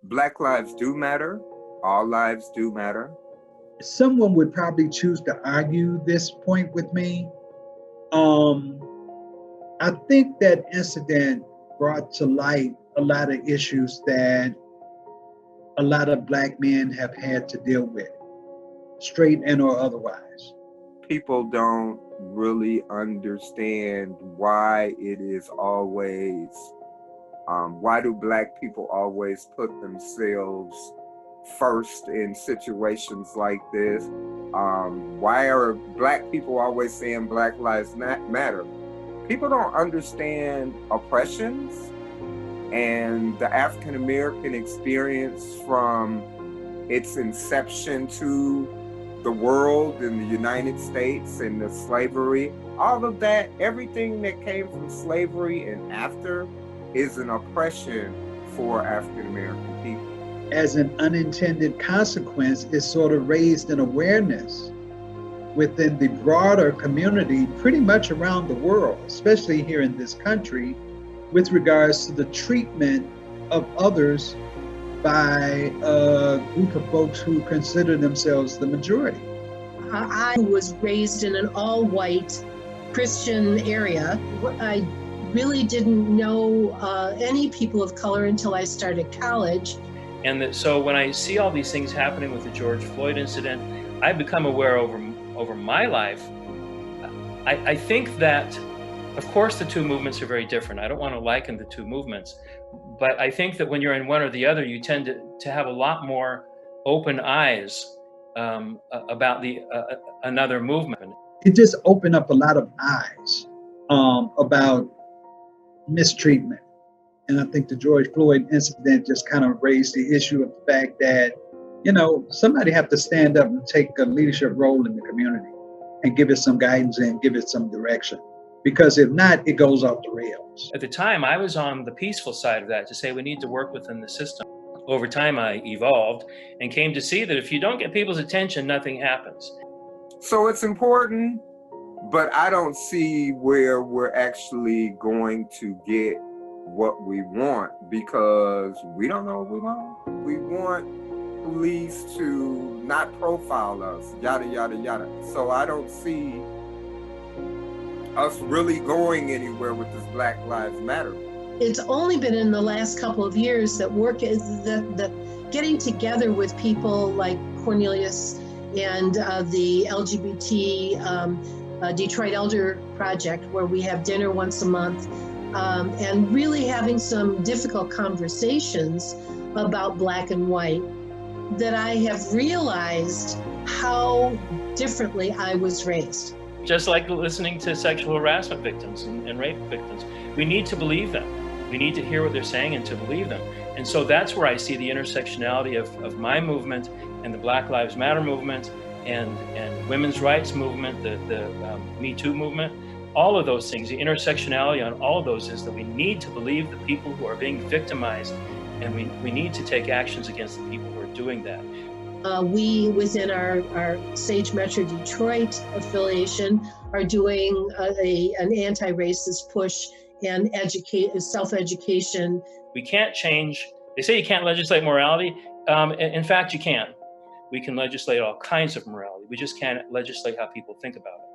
Black lives do matter. All lives do matter. Someone would probably choose to argue this point with me. Um, I think that incident brought to light a lot of issues that a lot of Black men have had to deal with, straight and or otherwise. People don't really understand why it is always, why do Black people always put themselves first in situations like this? Why are Black people always saying Black lives matter? People don't understand oppressions and the African American experience from its inception to the world in the United States and the slavery, all of that, everything that came from slavery and after is an oppression for African American people. As an unintended consequence, it's sort of raised an awareness within the broader community pretty much around the world, especially here in this country, with regards to the treatment of others by a group of folks who consider themselves the majority. I was raised in an all-white Christian area. I really didn't know any people of color until I started college. And so when I see all these things happening with the George Floyd incident, I become aware over my life. I think that, of course, the two movements are very different. I don't want to liken the two movements, but I think that when you're in one or the other, you tend to have a lot more open eyes about the another movement. It just opened up a lot of eyes about mistreatment. And I think the George Floyd incident just kind of raised the issue of the fact that, you know, somebody have to stand up and take a leadership role in the community and give it some guidance and give it some direction. Because if not, it goes off the rails. At the time, I was on the peaceful side of that, to say we need to work within the system. Over time, I evolved and came to see that if you don't get people's attention, nothing happens. So it's important, but I don't see where we're actually going to get what we want, because we don't know what we want. We want police to not profile us, yada, yada, yada. So I don't see us really going anywhere with this Black Lives Matter. It's only been in the last couple of years that that getting together with people like Cornelius and the LGBT Detroit Elder Project, where we have dinner once a month, and really having some difficult conversations about Black and white, that I have realized how differently I was raised. Just like listening to sexual harassment victims and rape victims, we need to believe them. We need to hear what they're saying and to believe them. And so that's where I see the intersectionality of my movement and the Black Lives Matter movement and women's rights movement, the Me Too movement. All of those things, the intersectionality on all of those is that we need to believe the people who are being victimized, and we need to take actions against the people who are doing that. We, within our Sage Metro Detroit affiliation, are doing an anti-racist push and self-education. We can't change, they say you can't legislate morality. In fact, you can. We can legislate all kinds of morality. We just can't legislate how people think about it.